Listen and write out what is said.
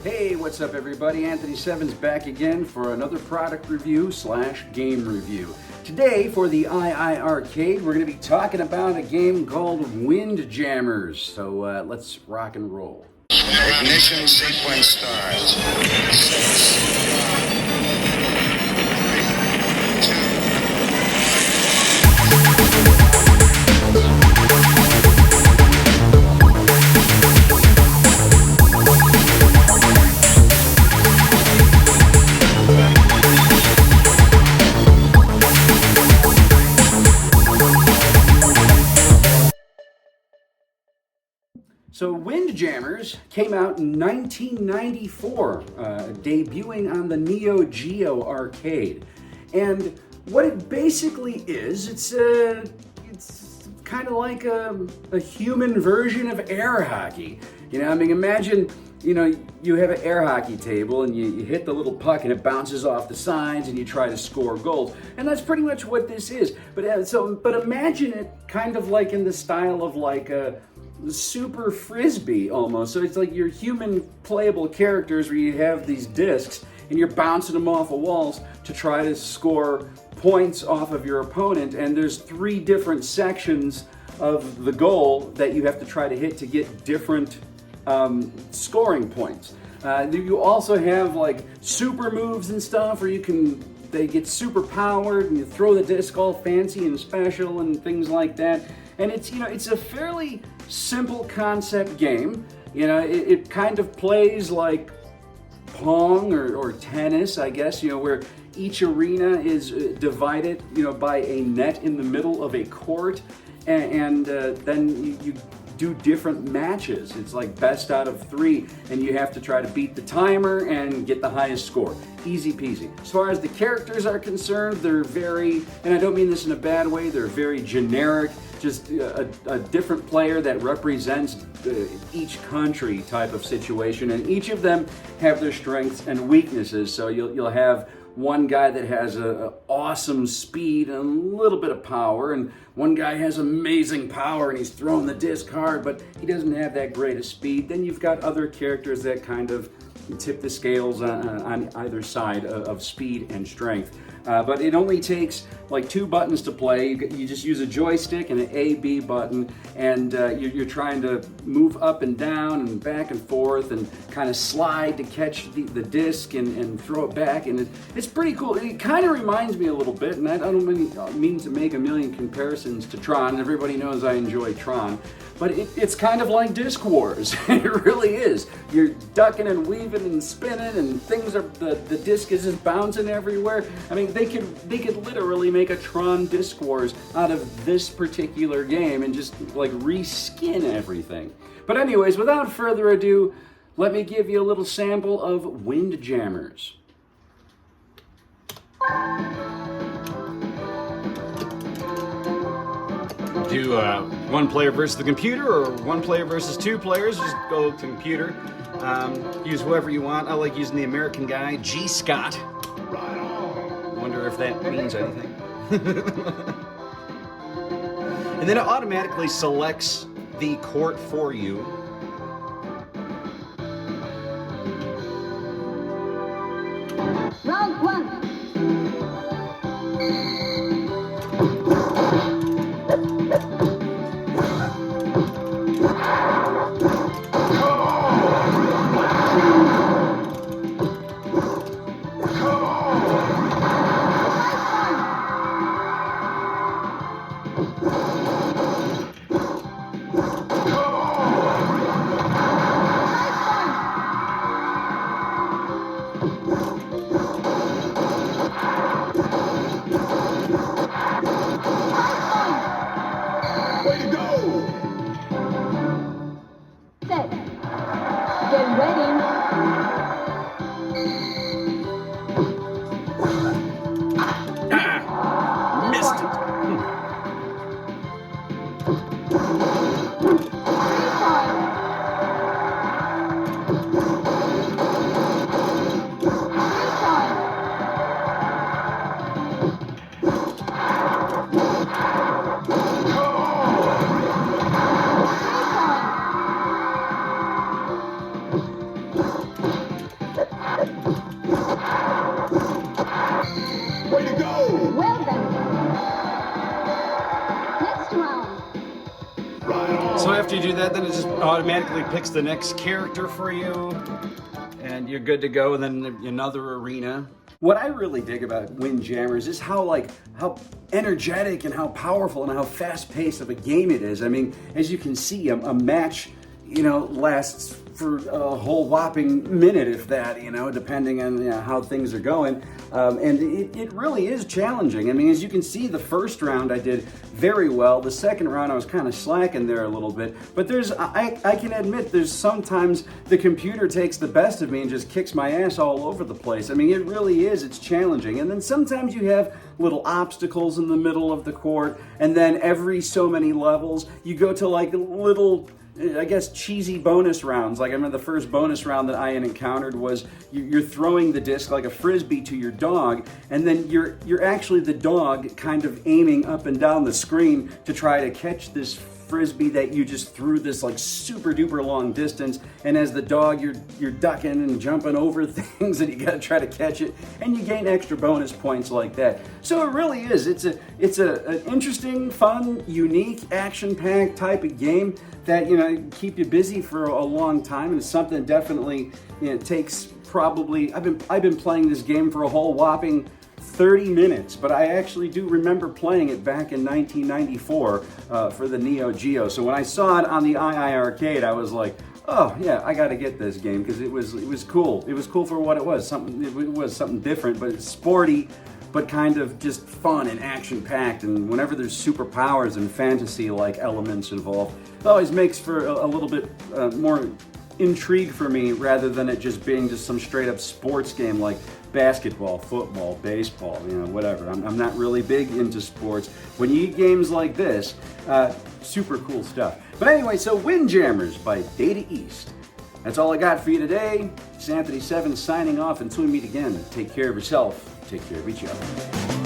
Hey, what's up everybody? Anthony Sevens back again for another product review / game review. Today for the iiRcade, we're going to be talking about a game called Windjammers. So let's rock and roll. Ignition sequence starts. 6, So Windjammers came out in 1994, debuting on the Neo Geo arcade. And what it basically is, it's kind of like a human version of air hockey. You know, I mean, imagine, you know, you have an air hockey table and you hit the little puck and it bounces off the sides and you try to score goals. And that's pretty much what this is. But imagine it kind of like in the style of like a super frisbee almost. So it's like your human playable characters where you have these discs and you're bouncing them off of walls to try to score points off of your opponent. And there's 3 different sections of the goal that you have to try to hit to get different scoring points. You also have like super moves and stuff where they get super powered and you throw the disc all fancy and special and things like that. And it's, you know, it's a fairly simple concept game. You know, it kind of plays like Pong or tennis, I guess, you know, where each arena is divided, you know, by a net in the middle of a court, and then you do different matches. It's like best out of 3, and you have to try to beat the timer and get the highest score. Easy peasy. As far as the characters are concerned, they're very, and I don't mean this in a bad way, they're very generic, just a different player that represents each country type of situation, and each of them have their strengths and weaknesses. So you'll have one guy that has a awesome speed and a little bit of power, and one guy has amazing power and he's throwing the disc hard, but he doesn't have that great of speed. Then you've got other characters that kind of tip the scales on either side of speed and strength. But it only takes like 2 buttons to play. You just use a joystick and an A-B button, and you're trying to move up and down and back and forth and kind of slide to catch the disc and throw it back. And it's pretty cool. It kind of reminds me a little bit, and I don't mean to make a million comparisons to Tron. Everybody knows I enjoy Tron. But it's kind of like Disc Wars. It really is. You're ducking and weaving and spinning, and things are the disc is just bouncing everywhere. I mean, they could literally make a Tron Disc Wars out of this particular game and just like reskin everything. But anyways, without further ado, let me give you a little sample of Windjammers. Do 1 player versus the computer, or 1 player versus 2 players? Just go computer. Use whoever you want. I like using the American guy, G. Scott. Wonder if that means anything. And then it automatically selects the court for you. Round 1. after you do that, then it just automatically picks the next character for you, and you're good to go. And then another arena. What I really dig about Windjammers is how energetic and how powerful and how fast-paced of a game it is. I mean, as you can see, a match, lasts for a whole whopping minute, if that, depending on how things are going. And it really is challenging. I mean, as you can see, the first round I did very well. The second round I was kind of slacking there a little bit. But I can admit there's sometimes the computer takes the best of me and just kicks my ass all over the place. I mean, it really is. It's challenging. And then sometimes you have little obstacles in the middle of the court. And then every so many levels, you go to like little, I guess, cheesy bonus rounds. Like I remember the first bonus round that I had encountered was you're throwing the disc like a frisbee to your dog, and then you're actually the dog kind of aiming up and down the screen to try to catch this frisbee that you just threw this like super duper long distance. And as the dog, you're ducking and jumping over things, and you got to try to catch it, and you gain extra bonus points like that. So it really is. It's an interesting, fun, unique, action-packed type of game that keep you busy for a long time, and it's something that definitely takes probably. I've been playing this game for a whole whopping 30 minutes, but I actually do remember playing it back in 1994 for the Neo Geo. So when I saw it on the iiRcade, I was like, oh yeah, I got to get this game because it was cool. It was cool for what it was. It was something different, but it's sporty, but kind of just fun and action-packed. And whenever there's superpowers and fantasy-like elements involved, it always makes for a little bit more intrigue for me, rather than it just being just some straight-up sports game like basketball, football, baseball, whatever. I'm not really big into sports. When you get games like this, super cool stuff. But anyway, so Windjammers by Data East. That's all I got for you today. It's Anthony 7 signing off. Until we meet again, take care of yourself. Take care of each other.